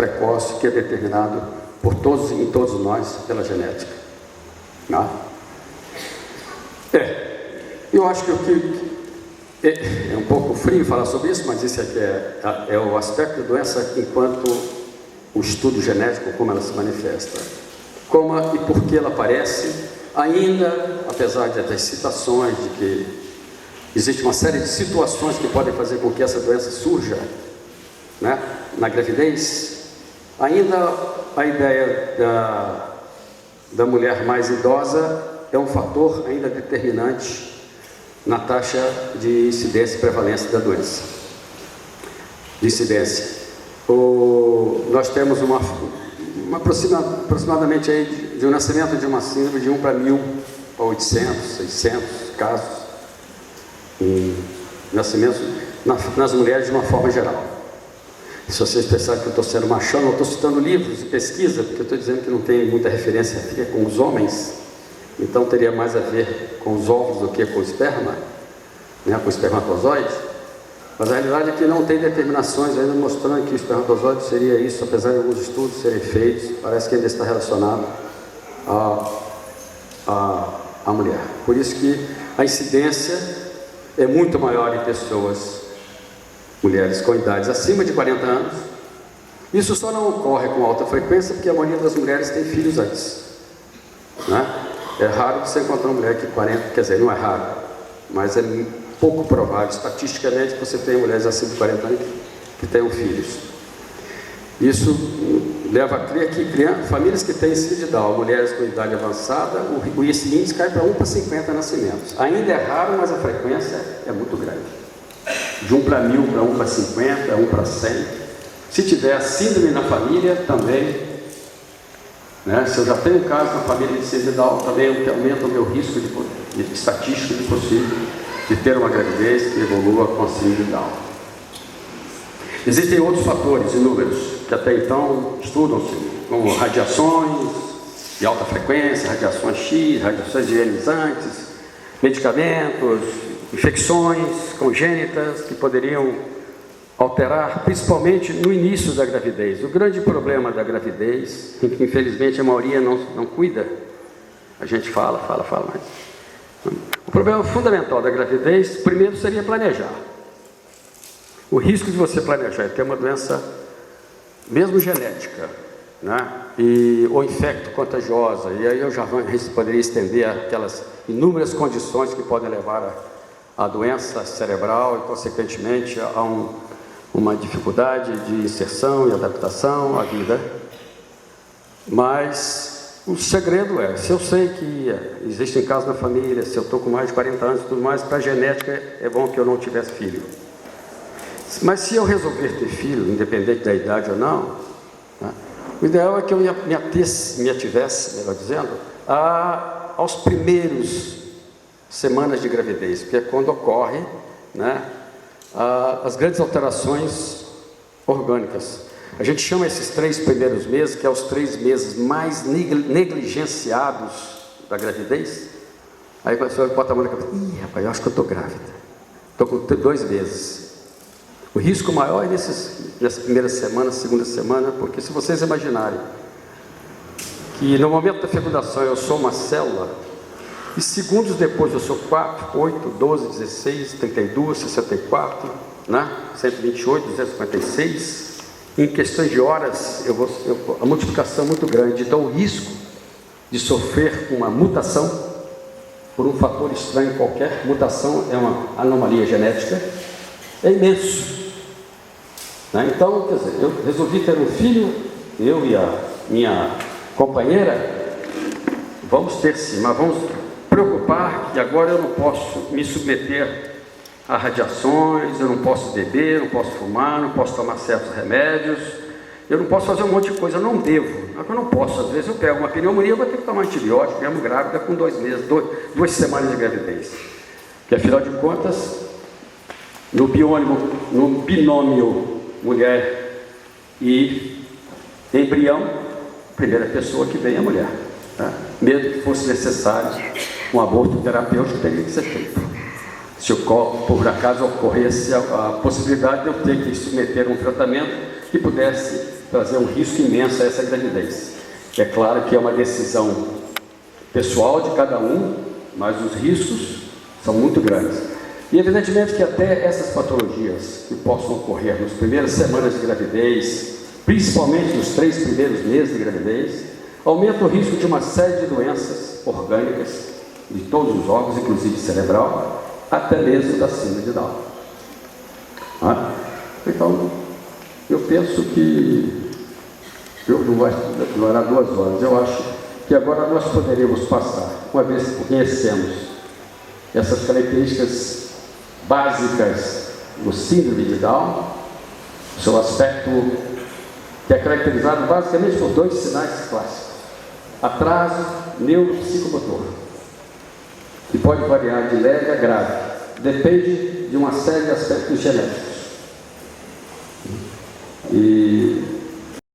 precoce que é determinado por todos, em todos nós, pela genética. Não? Eu acho que o que é um pouco frio falar sobre isso, mas isso aqui é o aspecto da doença enquanto o estudo genético, como ela se manifesta, como e por que ela aparece, ainda, apesar das citações de que existe uma série de situações que podem fazer com que essa doença surja, né, na gravidez, ainda a ideia da mulher mais idosa é um fator ainda determinante na taxa de incidência e prevalência da doença. De incidência. Nós temos aproximadamente aí de um nascimento de uma síndrome de 1 para 1.000, para 800, 600 casos em nascimentos nas mulheres de uma forma geral. Se vocês pensarem que eu estou sendo machão, eu estou citando livros e pesquisa, porque eu estou dizendo que não tem muita referência com os homens, então teria mais a ver com os ovos do que com o esperma, né, com o espermatozoide. Mas a realidade é que não tem determinações ainda mostrando que o espermatozoide seria isso, apesar de alguns estudos serem feitos, parece que ainda está relacionado à mulher. Por isso que a incidência é muito maior em pessoas, mulheres com idades acima de 40 anos. Isso só não ocorre com alta frequência porque a maioria das mulheres tem filhos antes, né? É raro você encontrar uma mulher que 40, quer dizer, não é raro, mas é pouco provável, estatisticamente, que você tenha mulheres acima de 40 anos que tenham filhos. Isso leva a crer que famílias que têm síndrome de Down, mulheres com idade avançada, esse índice cai para 1 para 50 nascimentos. Ainda é raro, mas a frequência é muito grande. De 1 para 1.000, para 1 para 50, 1 para 100. Se tiver síndrome na família, também, né? Se eu já tenho um caso na família de síndrome de Down, também aumenta o meu risco estatístico de possível de ter uma gravidez que evolua com a síndrome de Down. Existem outros fatores inúmeros que até então estudam-se, como radiações de alta frequência, radiações X, radiações ionizantes, medicamentos, infecções congênitas que poderiam alterar, principalmente no início da gravidez. O grande problema da gravidez, em que infelizmente a maioria não cuida, a gente fala, mas o problema fundamental da gravidez, primeiro, seria planejar. O risco de você planejar é ter uma doença, mesmo genética, né? Ou infecto-contagiosa, e aí eu já poderia estender aquelas inúmeras condições que podem levar à doença cerebral e, consequentemente, a uma dificuldade de inserção e adaptação à vida. Mas o segredo é, se eu sei que existem casos na família, se eu estou com mais de 40 anos e tudo mais, para a genética é bom que eu não tivesse filho. Mas se eu resolver ter filho, independente da idade ou não, né, o ideal é que eu me ativesse, melhor dizendo, aos primeiros semanas de gravidez, porque é quando ocorre, né, as grandes alterações orgânicas. A gente chama esses 3 primeiros meses, que é os 3 meses mais negligenciados da gravidez. Aí a pessoa bota a mão na cabeça, rapaz, eu acho que eu estou grávida, estou com 2 meses. O risco maior é nessa primeira semana, segunda semana, porque se vocês imaginarem que no momento da fecundação eu sou uma célula, e segundos depois eu sou 4, 8, 12, 16, 32, 64, né? 128, 256, em questões de horas a multiplicação é muito grande, então o risco de sofrer uma mutação por um fator estranho qualquer, mutação é uma anomalia genética, é imenso, né? Então, quer dizer, eu resolvi ter um filho, eu e a minha companheira, vamos ter sim, mas vamos preocupar que agora eu não posso me submeter a radiações, eu não posso beber, não posso fumar, não posso tomar certos remédios, eu não posso fazer um monte de coisa, eu não devo, eu não posso. Às vezes eu pego uma pneumonia, eu vou ter que tomar antibiótico, mesmo grávida com 2 meses, 2 semanas de gravidez, que afinal de contas, no binômio mulher e embrião, a primeira pessoa que vem é a mulher, tá? Mesmo que fosse necessário um aborto terapêutico, teria que ser feito. se por acaso ocorresse a possibilidade de eu ter que submeter a um tratamento que pudesse trazer um risco imenso a essa gravidez. É claro que é uma decisão pessoal de cada um, mas os riscos são muito grandes. E evidentemente que até essas patologias que possam ocorrer nas primeiras semanas de gravidez, principalmente nos 3 primeiros meses de gravidez, aumenta o risco de uma série de doenças orgânicas de todos os órgãos, inclusive cerebral, até mesmo da síndrome de Down. Então, eu penso que não vai durar 2 horas. Eu acho que agora nós poderíamos passar, uma vez que conhecemos essas características básicas do síndrome de Down, seu aspecto que é caracterizado basicamente por 2 sinais clássicos: atraso neuropsicomotor, que pode variar de leve a grave, depende de uma série de aspectos genéticos. E